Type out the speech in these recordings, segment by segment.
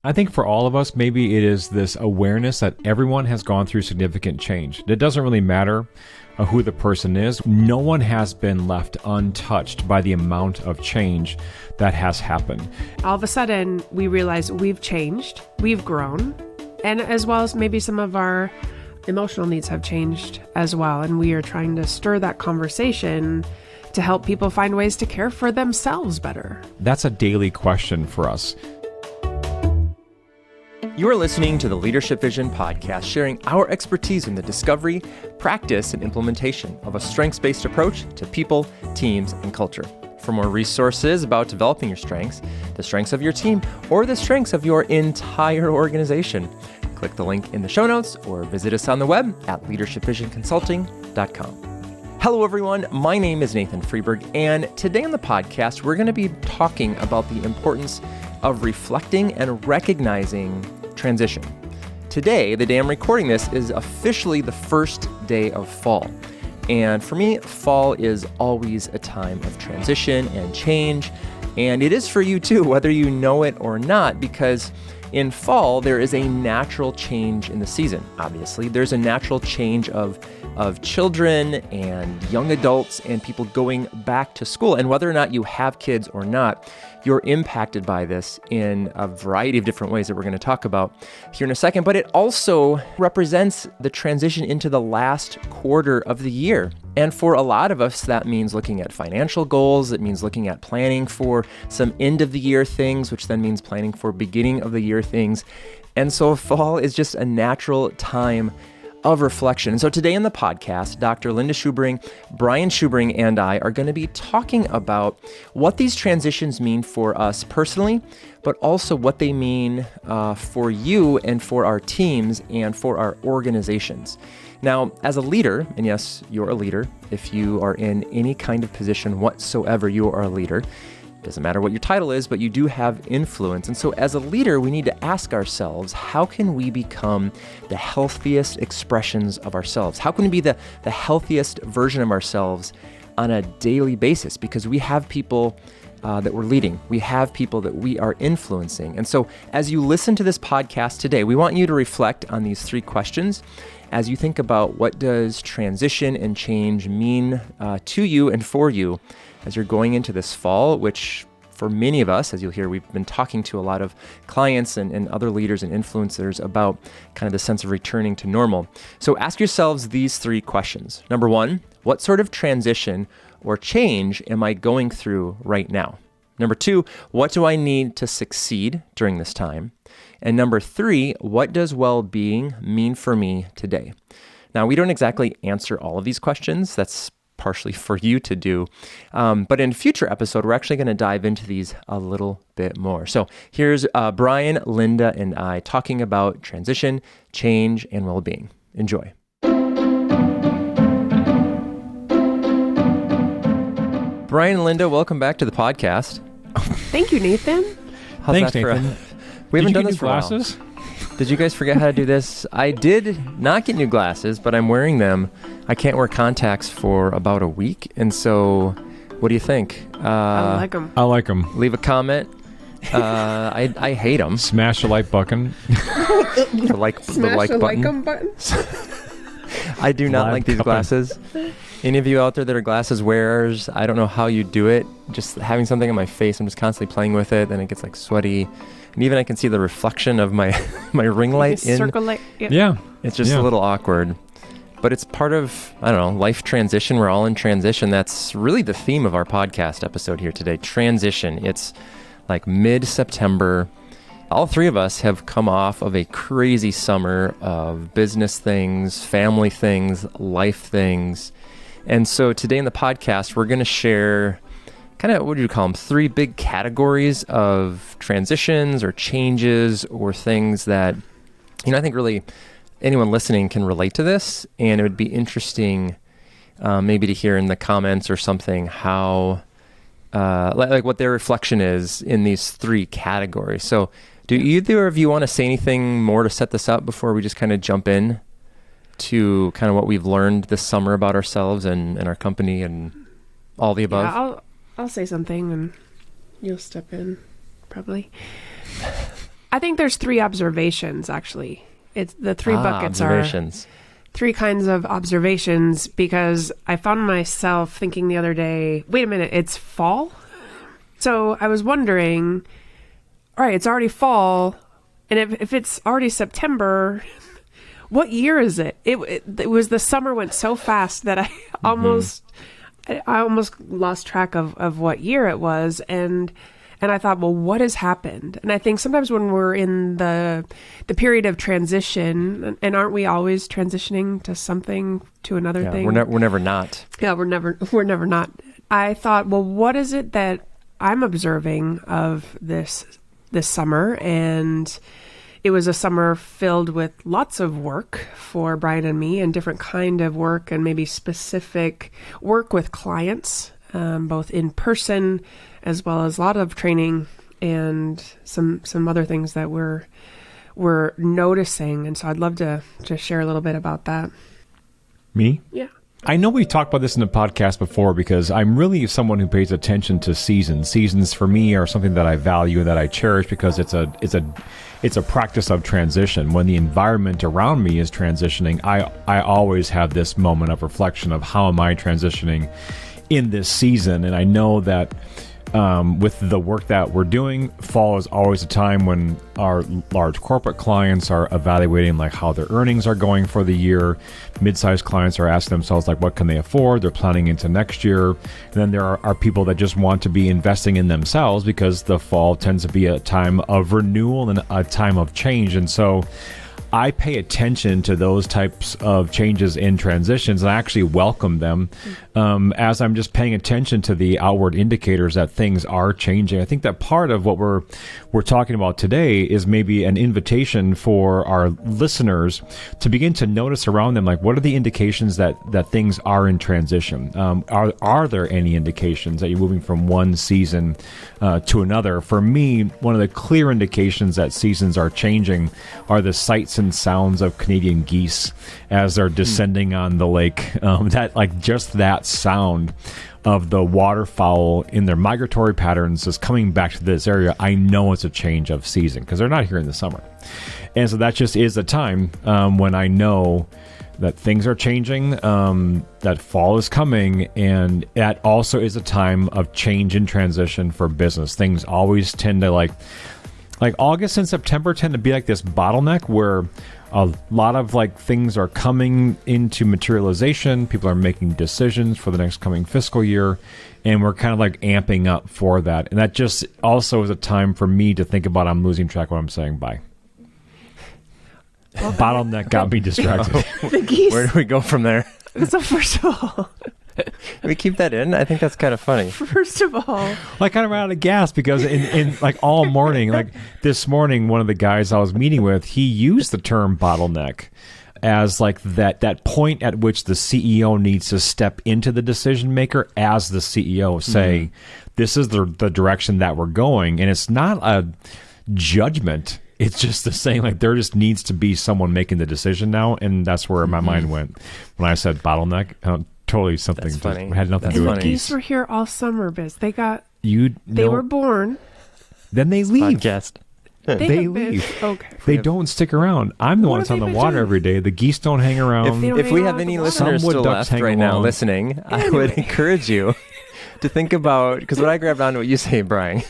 I think for all of us, maybe it is this awareness that everyone has gone through significant change. It doesn't really matter who the person is. No one has been left untouched by the amount of change that has happened. All of a sudden, we realize we've changed, we've grown, and as well as maybe some of our emotional needs have changed as well. And we are trying to stir that conversation to help people find ways to care for themselves better. That's a daily question for us. You are listening to the Leadership Vision podcast, sharing our expertise in the discovery, practice, and implementation of a strengths-based approach to people, teams, and culture. For more resources about developing your strengths, the strengths of your team, or the strengths of your entire organization, click the link in the show notes or visit us on the web at leadershipvisionconsulting.com. Hello, everyone. My name is Nathan Freeberg, and today on the podcast, we're going to be talking about the importance of reflecting and recognizing transition. Today, the day I'm recording this, is officially the first day of fall. And for me, fall is always a time of transition and change. And it is for you too, whether you know it or not, because in fall, there is a natural change in the season. Obviously, there's a natural change of children and young adults and people going back to school. And whether or not you have kids or not, you're impacted by this in a variety of different ways that we're going to talk about here in a second. But it also represents the transition into the last quarter of the year. And for a lot of us, that means looking at financial goals. It means looking at planning for some end of the year things, which then means planning for beginning of the year things. And so fall is just a natural time of reflection. And so today in the podcast, Dr. Linda Schubring, Brian Schubring, and I are going to be talking about what these transitions mean for us personally, but also what they mean for you and for our teams and for our organizations. Now, as a leader, and yes, you're a leader, if you are in any kind of position whatsoever, you are a leader. Doesn't matter what your title is, but you do have influence. And so as a leader, we need to ask ourselves, how can we become the healthiest expressions of ourselves? How can we be the healthiest version of ourselves on a daily basis? Because we have people that we're leading. We have people that we are influencing. And so as you listen to this podcast today, we want you to reflect on these three questions as you think about what does transition and change mean to you and for you as you're going into this fall, which for many of us, as you'll hear, we've been talking to a lot of clients and other leaders and influencers about kind of the sense of returning to normal. So ask yourselves these three questions. Number one, what sort of transition or change am I going through right now? Number two, what do I need to succeed during this time? And number three, what does well-being mean for me today? Now, we don't exactly answer all of these questions. That's partially for you to do. But in a future episode, we're actually going to dive into these a little bit more. So here's Brian, Linda, and I talking about transition, change, and well-being. Enjoy. Brian and Linda, welcome back to the podcast. Thank you, Nathan. How's Thanks, that Nathan. We haven't done Did this you for get a new while. glasses? Did you guys forget how to do this? I did not get new glasses, but I'm wearing them. I can't wear contacts for about a week. And so, what do you think? I like them. I like them. Leave a comment. I hate them. Smash the like button. The like button. button. I do not Live like these cupping. glasses. Any of you out there that are glasses wearers, I don't know how you do it. Just having something on my face, I'm just constantly playing with it, and it gets like sweaty. And even I can see the reflection of my ring light in. Circle light. Yeah. It's just Yeah. a little awkward. But it's part of, I don't know, life transition. We're all in transition. That's really the theme of our podcast episode here today. Transition. It's like mid-September. All three of us have come off of a crazy summer of business things, family things, life things. And so today in the podcast, we're going to share kind of, what do you call them? Three big categories of transitions or changes or things that, I think really anyone listening can relate to this. And it would be interesting maybe to hear in the comments or something how, like what their reflection is in these three categories. So do either of you want to say anything more to set this up before we just kind of jump in to kind of what we've learned this summer about ourselves and our company and all the above? Yeah, I'll say something and you'll step in, probably. I think there's 3 observations, actually. It's the 3 buckets observations. are 3 kinds of observations, because I found myself thinking the other day, wait a minute, it's fall? So I was wondering, all right, it's already fall, and if it's already September, what year is it? It was the summer went so fast that I almost lost track of what year it was, and I thought, well, what has happened? And I think sometimes when we're in the period of transition, and aren't we always transitioning to something, to another thing? We're never not. Yeah, we're never not. I thought, well, what is it that I'm observing of this summer? And it was a summer filled with lots of work for Brian and me, and different kind of work, and maybe specific work with clients, both in person as well as a lot of training and some other things that we're noticing. And so I'd love to share a little bit about that. Me? Yeah. I know we've talked about this in the podcast before, because I'm really someone who pays attention to seasons. Seasons for me are something that I value and that I cherish, because it's a practice of transition. When the environment around me is transitioning, I always have this moment of reflection of how am I transitioning in this season. And I know that with the work that we're doing, fall is always a time when our large corporate clients are evaluating like how their earnings are going for the year. Mid-sized clients are asking themselves like, what can they afford? They're planning into next year. And then there are people that just want to be investing in themselves, because the fall tends to be a time of renewal and a time of change. And so I pay attention to those types of changes in transitions, and I actually welcome them as I'm just paying attention to the outward indicators that things are changing. I think that part of what we're talking about today is maybe an invitation for our listeners to begin to notice around them, like, what are the indications that things are in transition? Are there any indications that you're moving from one season to another? For me, one of the clear indications that seasons are changing are the sights and sounds of Canadian geese as they're descending on the lake. Just that sound of the waterfowl in their migratory patterns is coming back to this area. I know it's a change of season, because they're not here in the summer. And so that just is a time when I know that things are changing, that fall is coming, and that also is a time of change and transition for business. Things always tend to like August and September tend to be like this bottleneck where a lot of things are coming into materialization. People are making decisions for the next coming fiscal year, and we're kind of amping up for that. And that just also is a time for me to think about, I'm losing track of what I'm saying. Bye. Bottleneck got me distracted. The geese. Where do we go from there? So first of all, We keep that in? I think that's kind of funny. first of all, I kind of ran out of gas, because in all morning, this morning, one of the guys I was meeting with, he used the term bottleneck as that point at which the CEO needs to step into the decision maker as the CEO, say, this is the direction that we're going. And it's not a judgment. It's just the saying, there just needs to be someone making the decision now. And that's where my mind went when I said bottleneck. Totally something That's funny. had nothing to do with funny. geese. geese were here all summer, Biz. They They were born. Then they leave. Podcast. They have been- leave. Okay. They don't stick around. I'm the one What that's on have the they water been doing? every day. The geese don't hang around. They don't If we hang have out any at the listeners Some wood still ducks left hang right now along. listening, I would encourage you to think about, because what I grabbed onto what you say, Brian,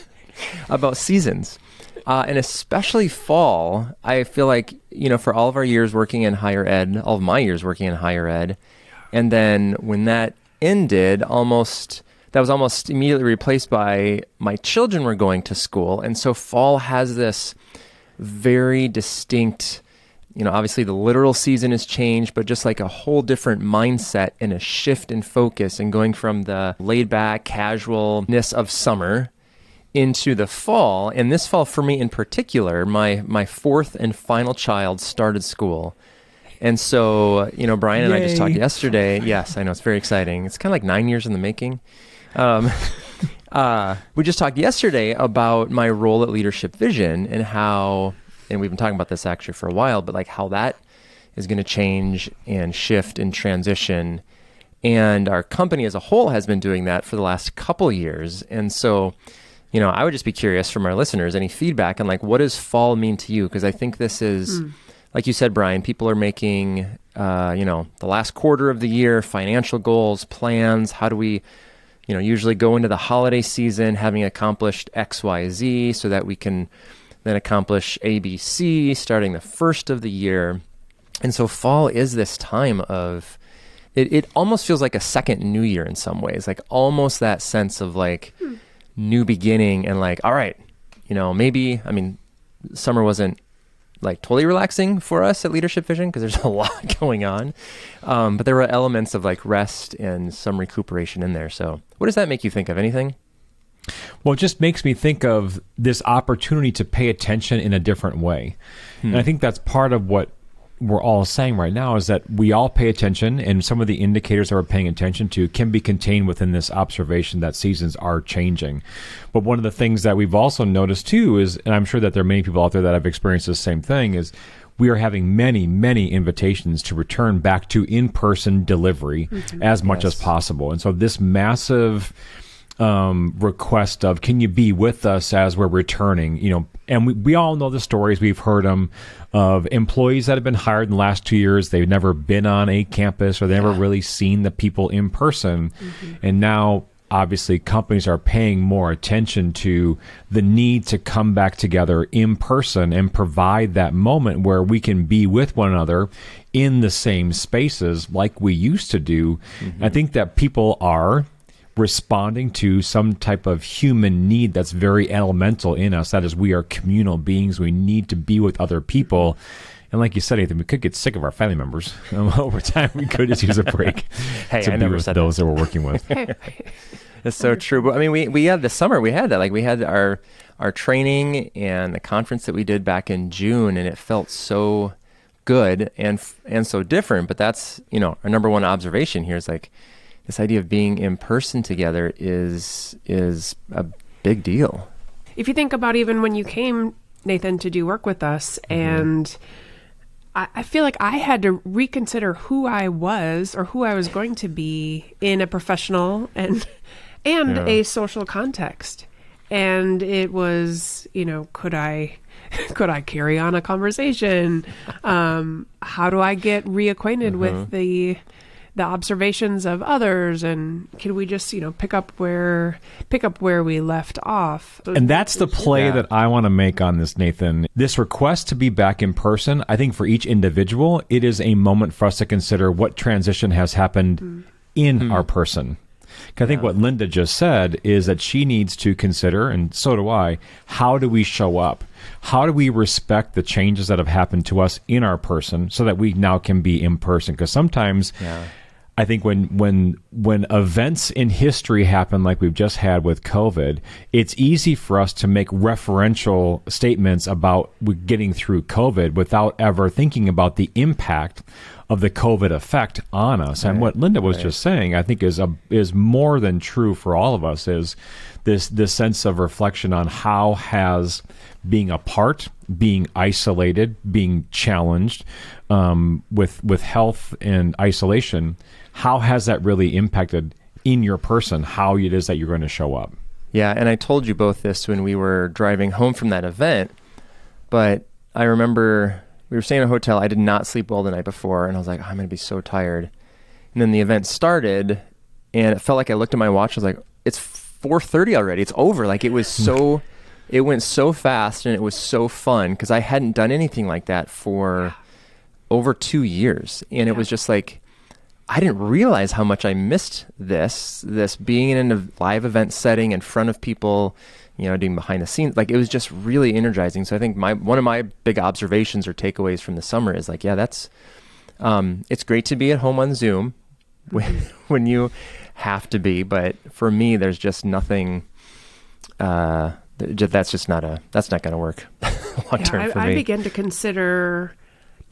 about seasons. And especially fall, I feel like, for all of our years working in higher ed, all of my years working in higher ed, and then when that ended, that was almost immediately replaced by my children were going to school. And so fall has this very distinct, obviously the literal season has changed, but just a whole different mindset and a shift in focus, and going from the laid back casualness of summer into the fall. And this fall for me in particular, my fourth and final child started school. And so, Brian and I just talked yesterday. Yes, I know, it's very exciting. It's kind of 9 years in the making. We just talked yesterday about my role at Leadership Vision and how, and we've been talking about this actually for a while, but how that is going to change and shift and transition. And our company as a whole has been doing that for the last couple years. And so I would just be curious from our listeners, any feedback on like, what does fall mean to you? Because I think this is, like you said, Brian, people are making, the last quarter of the year, financial goals, plans. How do we, usually go into the holiday season having accomplished X, Y, Z so that we can then accomplish A, B, C starting the first of the year. And so fall is this time of, it almost feels like a second new year in some ways, like almost that sense of like new beginning and like, all right, maybe, summer wasn't like totally relaxing for us at Leadership Vision because there's a lot going on. But there were elements of like rest and some recuperation in there. So what does that make you think of? Anything? Well, it just makes me think of this opportunity to pay attention in a different way. And I think that's part of what we're all saying right now is that we all pay attention, and some of the indicators that we're paying attention to can be contained within this observation that seasons are changing. But one of the things that we've also noticed too is, and I'm sure that there are many people out there that have experienced the same thing, is we are having many, many invitations to return back to in-person delivery as much as possible. And so this massive request of, can you be with us as we're returning, and we all know the stories, we've heard them, of employees that have been hired in the last 2 years. They've never been on a campus or they've never really seen the people in person. And now obviously companies are paying more attention to the need to come back together in person and provide that moment where we can be with one another in the same spaces like we used to do. I think that people are responding to some type of human need that's very elemental in us. That is, we are communal beings. We need to be with other people. And like you said, Nathan, we could get sick of our family members. Over time, we could just use a break to be with those that we're working with. It's so true. But we had this summer, we had that. Like we had our training and the conference that we did back in June, and it felt so good and so different. But that's, our number one observation here is like, this idea of being in person together is a big deal. If you think about even when you came, Nathan, to do work with us, and I feel like I had to reconsider who I was or who I was going to be in a professional and a social context. And it was, could I carry on a conversation? How do I get reacquainted with the observations of others, and can we just pick up where we left off? And that's the play that I want to make on this, Nathan. This request to be back in person, I think for each individual, it is a moment for us to consider what transition has happened in our person. I think what Linda just said is that she needs to consider, and so do I, how do we show up? How do we respect the changes that have happened to us in our person so that we now can be in person? Because sometimes I think when events in history happen like we've just had with COVID, it's easy for us to make referential statements about getting through COVID without ever thinking about the impact of the COVID effect on us. And what Linda was just saying, I think is more than true for all of us, is this sense of reflection on how has being apart, being isolated, being challenged with health and isolation, how has that really impacted in your person, how it is that you're going to show up? Yeah, and I told you both this when we were driving home from that event, but I remember we were staying in a hotel. I did not sleep well the night before, and I was like, I'm going to be so tired. And then the event started, and it felt like I looked at my watch. I was like, it's 4:30 already. It's over. Like it was so, it went so fast, and it was so fun because I hadn't done anything like that for over 2 years. And it was just like, I didn't realize how much I missed this being in a live event setting in front of people, doing behind the scenes. Like it was just really energizing. So I think one of my big observations or takeaways from the summer is like, that's, it's great to be at home on Zoom when you have to be. But for me, there's just nothing, that's not going to work long term for me. I began to consider,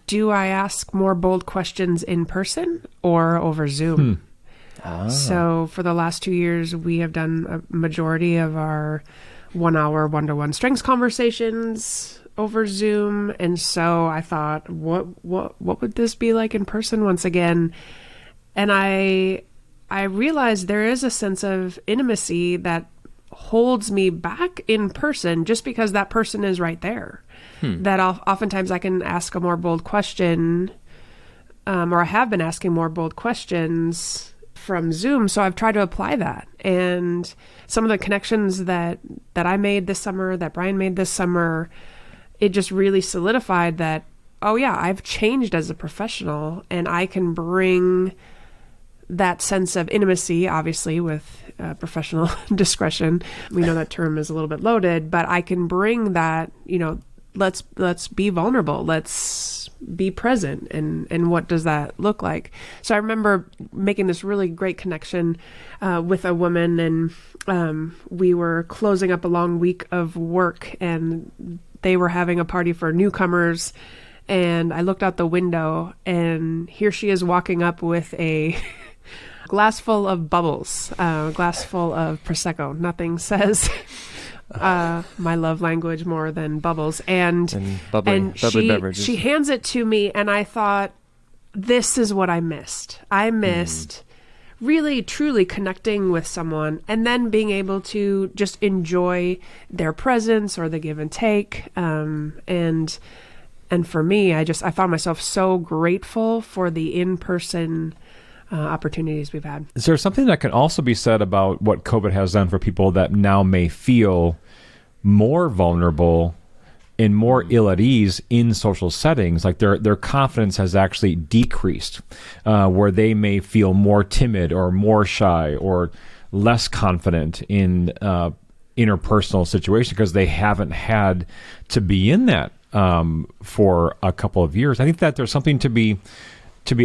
do I ask more bold questions in person or over Zoom? So for the last 2 years, we have done a majority of our 1 hour one-to-one strengths conversations over Zoom. And so I thought, what would this be like in person once again? And I realized there is a sense of intimacy that holds me back in person just because that person is right there. That oftentimes I can ask a more bold question, or I have been asking more bold questions from Zoom. So I've tried to apply that. And some of the connections that I made this summer, that Brian made this summer, it just really solidified that, oh yeah, I've changed as a professional, and I can bring that sense of intimacy, obviously with professional discretion. We know that term is a little bit loaded, but I can bring that, let's be vulnerable. Let's be present. And what does that look like? So I remember making this really great connection with a woman, and we were closing up a long week of work, and they were having a party for newcomers. And I looked out the window, and here she is walking up with a glass full of bubbles, glass full of Prosecco. Nothing says my love language more than bubbles. And bubbly beverages. She hands it to me, and I thought, this is what I missed. I missed really, truly connecting with someone, and then being able to just enjoy their presence or the give and take. And for me, I found myself so grateful for the in-person opportunities we've had. Is there something that can also be said about what COVID has done for people that now may feel more vulnerable and more ill at ease in social settings? Like their confidence has actually decreased, where they may feel more timid or more shy or less confident in interpersonal situations because they haven't had to be in that for a couple of years. I think that there's something to be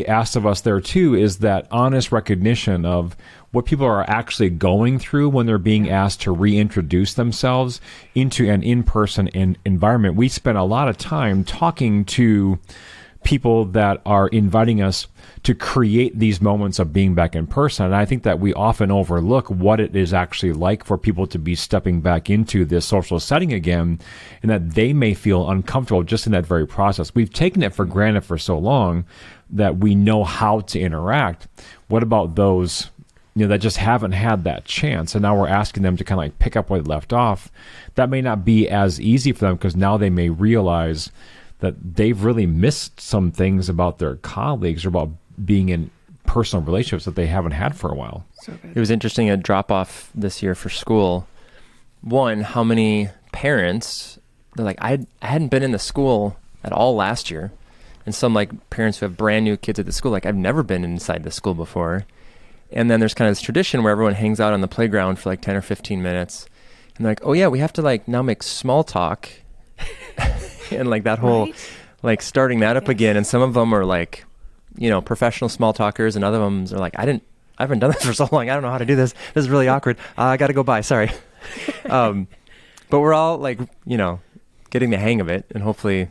asked of us there too, is that honest recognition of what people are actually going through when they're being asked to reintroduce themselves into an in-person environment. We spend a lot of time talking to people that are inviting us to create these moments of being back in person. And I think that we often overlook what it is actually like for people to be stepping back into this social setting again, and that they may feel uncomfortable just in that very process. We've taken it for granted for so long that we know how to interact. What about those, that just haven't had that chance? And now we're asking them to kind of like pick up where they left off. That may not be as easy for them, because now they may realize that they've really missed some things about their colleagues or about being in personal relationships that they haven't had for a while. So good. It was interesting, a drop-off this year for school. One, how many parents, they're like, I hadn't been in the school at all last year. And some like parents who have brand new kids at the school, like, I've never been inside the school before. And then there's kind of this tradition where everyone hangs out on the playground for like 10 or 15 minutes. And they're like, oh yeah, we have to like now make small talk. And like that whole, like starting that up again. And some of them are like, professional small talkers, and other of them are like, I haven't done this for so long. I don't know how to do this. This is really awkward. I got to go by. Sorry. But we're all like, getting the hang of it, and hopefully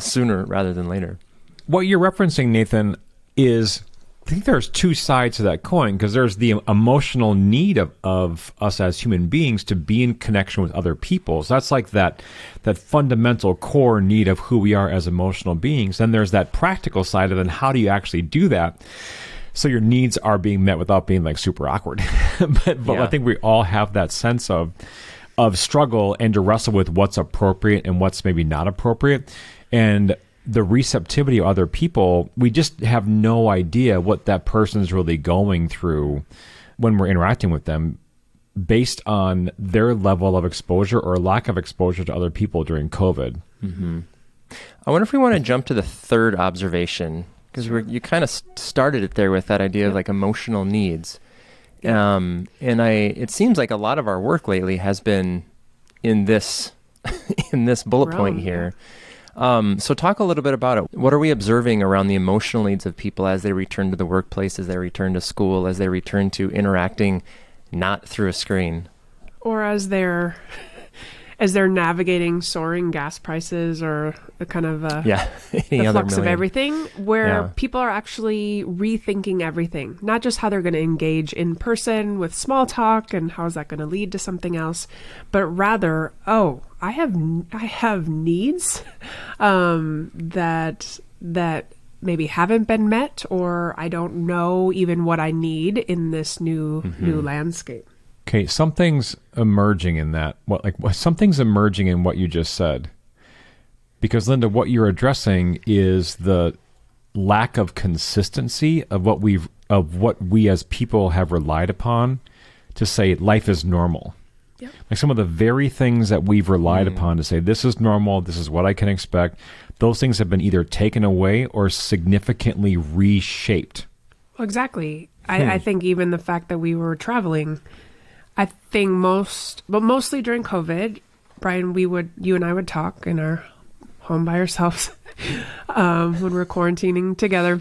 sooner rather than later. What you're referencing, Nathan, is I think there's two sides to that coin, because there's the emotional need of us as human beings to be in connection with other people. So that's like that fundamental core need of who we are as emotional beings. Then there's that practical side of it, and how do you actually do that so your needs are being met without being like super awkward? but yeah. I think we all have that sense of struggle and to wrestle with what's appropriate and what's maybe not appropriate. And the receptivity of other people, we just have no idea what that person's really going through when we're interacting with them, based on their level of exposure or lack of exposure to other people during COVID. Mm-hmm. I wonder if we want to jump to the third observation, because you kind of started it there with that idea of like emotional needs. And it seems like a lot of our work lately has been in this bullet point here. So talk a little bit about it. What are we observing around the emotional needs of people as they return to the workplace, as they return to school, as they return to interacting not through a screen? Or as they're navigating soaring gas prices, or a kind of the flux of everything, where people are actually rethinking everything, not just how they're going to engage in person with small talk and how is that going to lead to something else, but rather, I have needs that maybe haven't been met, or I don't know even what I need in this new landscape. Okay, something's emerging in that. Something's emerging in what you just said. Because Linda, what you're addressing is the lack of consistency of what we as people have relied upon to say life is normal. Yep. Like some of the very things that we've relied upon to say this is normal, this is what I can expect, those things have been either taken away or significantly reshaped. Well, exactly. I think even the fact that we were traveling, I think mostly during COVID, Brian, you and I would talk in our home by ourselves when we're quarantining together.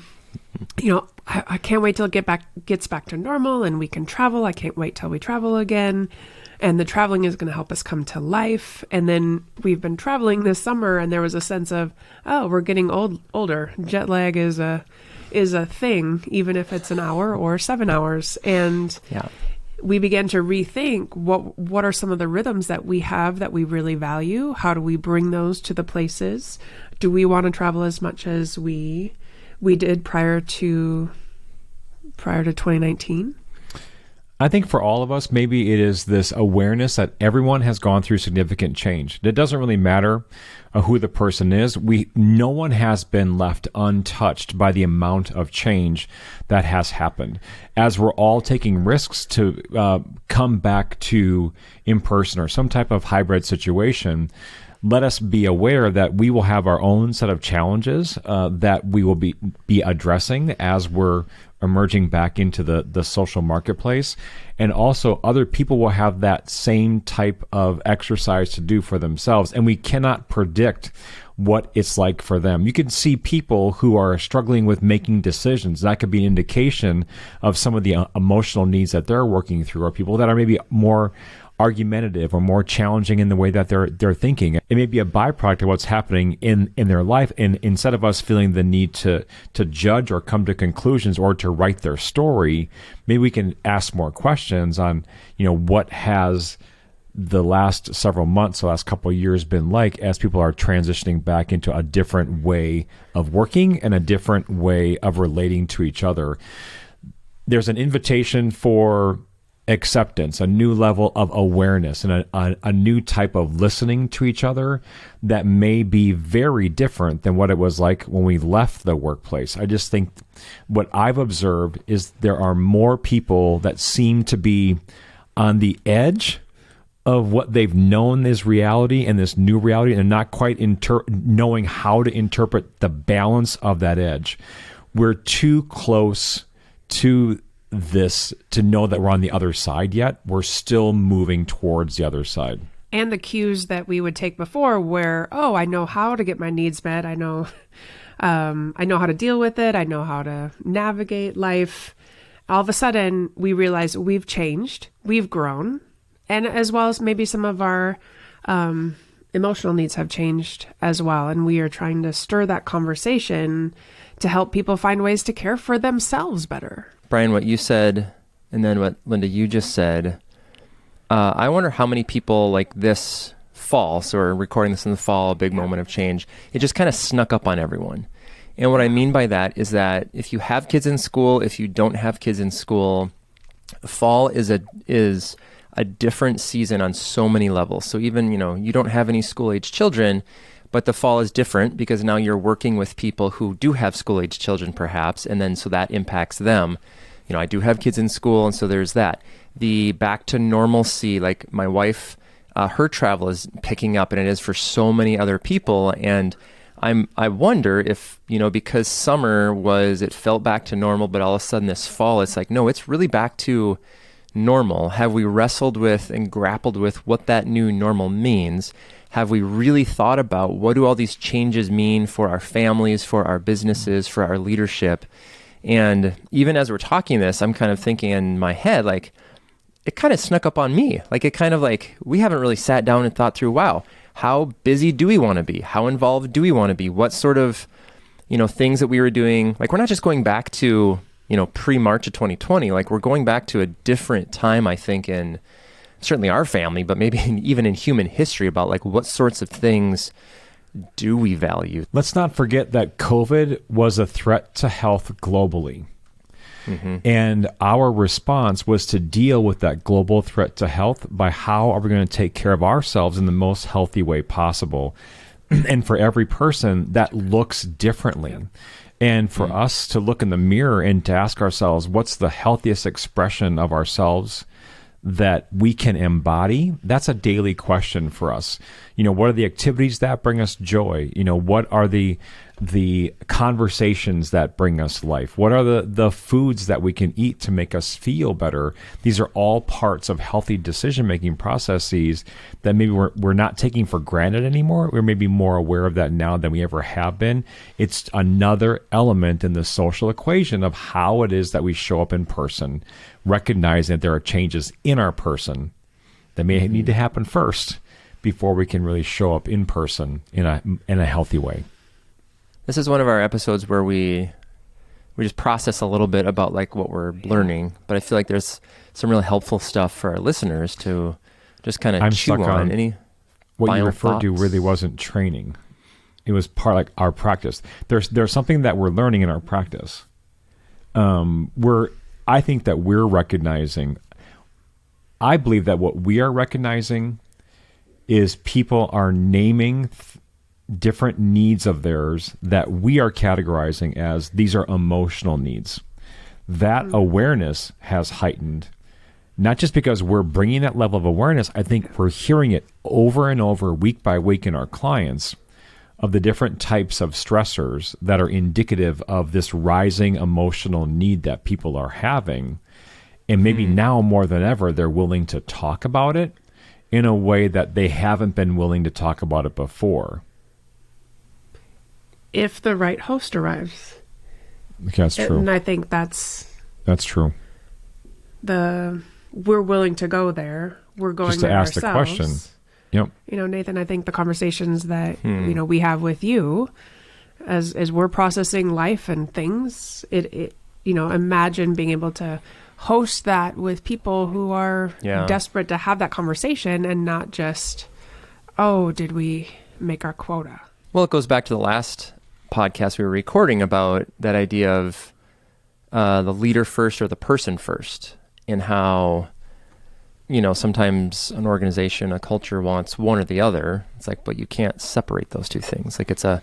You know, I can't wait till it gets back to normal and we can travel. I can't wait till we travel again. And the traveling is going to help us come to life. And then we've been traveling this summer and there was a sense of, oh, we're getting older. Jet lag is a thing, even if it's an hour or 7 hours. And we began to rethink what are some of the rhythms that we have that we really value? How do we bring those to the places? Do we want to travel as much as we did prior to 2019? I think for all of us, maybe it is this awareness that everyone has gone through significant change. It doesn't really matter who the person is. No one has been left untouched by the amount of change that has happened. As we're all taking risks to come back to in-person or some type of hybrid situation, let us be aware that we will have our own set of challenges that we will be addressing as we're emerging back into the social marketplace. And also other people will have that same type of exercise to do for themselves. And we cannot predict what it's like for them. You can see people who are struggling with making decisions. That could be an indication of some of the emotional needs that they're working through, or people that are maybe more argumentative or more challenging in the way that they're thinking. It may be a byproduct of what's happening in their life. And instead of us feeling the need to judge or come to conclusions or to write their story, maybe we can ask more questions on, what has the last several months, the last couple of years been like as people are transitioning back into a different way of working and a different way of relating to each other. There's an invitation for acceptance, a new level of awareness, and a new type of listening to each other that may be very different than what it was like when we left the workplace. I just think what I've observed is there are more people that seem to be on the edge of what they've known is reality and this new reality, and not quite knowing how to interpret the balance of that edge. We're too close to this to know that we're on the other side yet. We're still moving towards the other side. And the cues that we would take before where, I know how to get my needs met. I know how to deal with it. I know how to navigate life. All of a sudden, we realize we've changed, we've grown, and as well as maybe some of our emotional needs have changed as well. And we are trying to stir that conversation to help people find ways to care for themselves better. Brian, what you said, and then what Linda, you just said, I wonder how many people like this fall, so we're recording this in the fall, a big moment of change, it just kind of snuck up on everyone. And what I mean by that is that if you have kids in school, if you don't have kids in school, fall is a different season on so many levels. So even, you don't have any school-age children, but the fall is different because now you're working with people who do have school-age children perhaps, and then so that impacts them. I do have kids in school, and so there's that. The back to normalcy, like my wife, her travel is picking up, and it is for so many other people. And I wonder if, because summer it felt back to normal, but all of a sudden this fall, it's like, no, it's really back to normal. Have we wrestled with and grappled with what that new normal means? Have we really thought about what do all these changes mean for our families, for our businesses, for our leadership? And even as we're talking this, I'm kind of thinking in my head, like, it kind of snuck up on me. Like, it kind of like, we haven't really sat down and thought through, wow, how busy do we want to be? How involved do we want to be? What sort of, things that we were doing? Like, we're not just going back to, pre-March of 2020. Like, we're going back to a different time, I think, in certainly our family, but maybe even in human history about like what sorts of things do we value? Let's not forget that COVID was a threat to health globally. And our response was to deal with that global threat to health by how are we going to take care of ourselves in the most healthy way possible. And for every person, that looks differently. And for us to look in the mirror and to ask ourselves, what's the healthiest expression of ourselves that we can embody? That's a daily question for us. What are the activities that bring us joy? What are the conversations that bring us life? What are the foods that we can eat to make us feel better? These are all parts of healthy decision-making processes that maybe we're not taking for granted anymore. We're maybe more aware of that now than we ever have been. It's another element in the social equation of how it is that we show up in person, recognizing that there are changes in our person that may need to happen first before we can really show up in person in a healthy way. This is one of our episodes where we just process a little bit about like what we're learning, but I feel like there's some really helpful stuff for our listeners to just kind of chew on. Any what you referred to really wasn't training. It was part like our practice. There's something that we're learning in our practice. I think that we're recognizing, I believe that what we are recognizing is people are naming different needs of theirs that we are categorizing as these are emotional needs. That awareness has heightened, not just because we're bringing that level of awareness. I think we're hearing it over and over, week by week in our clients, of the different types of stressors that are indicative of this rising emotional need that people are having. And maybe now more than ever, they're willing to talk about it in a way that they haven't been willing to talk about it before. If the right host arrives. Okay, that's true. And I think that's true. We're willing to go there. We're going just to there ask ourselves. the question. Yep. Nathan, I think the conversations that we have with you as we're processing life and things, it imagine being able to host that with people who are desperate to have that conversation and not just, oh, did we make our quota? Well, it goes back to the last podcast we were recording about that idea of the leader first or the person first, and how, sometimes an organization, a culture wants one or the other. It's like, but you can't separate those two things. Like it's a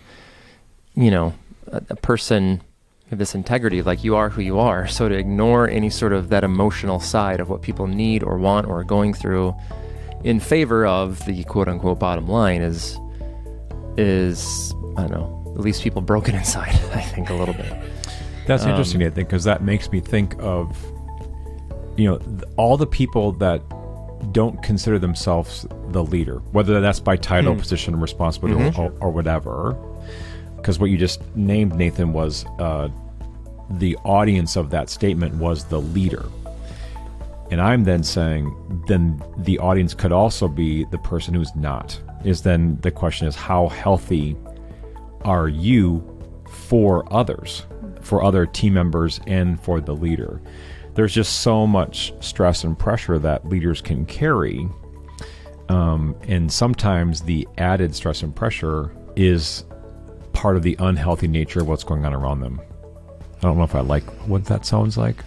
person have this integrity, like you are who you are. So to ignore any sort of that emotional side of what people need or want or are going through in favor of the quote unquote bottom line is, I don't know, at least people broken inside, I think, a little bit. That's interesting, I think, because that makes me think of, all the people that don't consider themselves the leader, whether that's by title, position, responsibility, or whatever. Because what you just named, Nathan, was the audience of that statement was the leader. And I'm then saying, then the audience could also be the person who's not. Then the question is, how healthy are you for others, for other team members, and for the leader? There's just so much stress and pressure that leaders can carry. And sometimes the added stress and pressure is part of the unhealthy nature of what's going on around them. I don't know if I like what that sounds like,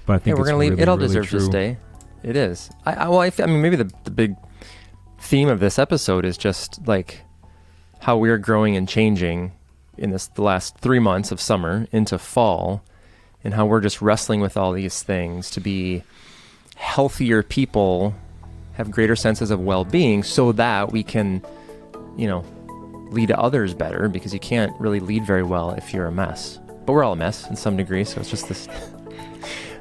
but I think we're going to leave. Really, it all really deserves true. to stay. It is. I mean, maybe the big theme of this episode is just like how we're growing and changing in the last 3 months of summer into fall, and how we're just wrestling with all these things to be healthier people, have greater senses of well-being, so that we can, lead others better, because you can't really lead very well if you're a mess. But we're all a mess in some degree, so it's just this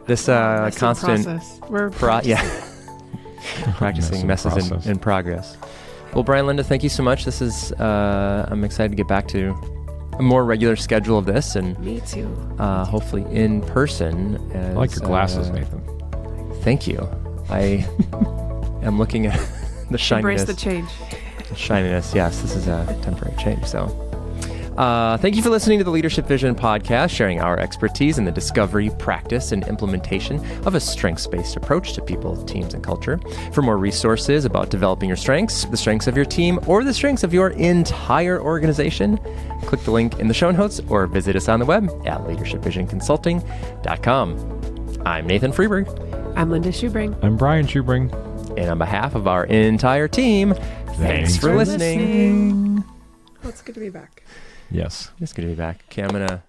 constant process. We're practicing messes in progress. Well, Brian, Linda, thank you so much. This is I'm excited to get back to a more regular schedule of this, and me too. Hopefully in person. I like your glasses, Nathan. Thank you. I am looking at the shininess. Embrace the change. Shininess, yes, this is a temporary change. So, Thank you for listening to the Leadership Vision podcast, sharing our expertise in the discovery, practice, and implementation of a strengths-based approach to people, teams, and culture. For more resources about developing your strengths, the strengths of your team, or the strengths of your entire organization, click the link in the show notes or visit us on the web at leadershipvisionconsulting.com. I'm Nathan Freeberg. I'm Linda Schubring. I'm Brian Schubring. And on behalf of our entire team, thanks for listening. Oh, it's good to be back. Yes. It's good to be back. Okay, I'm going to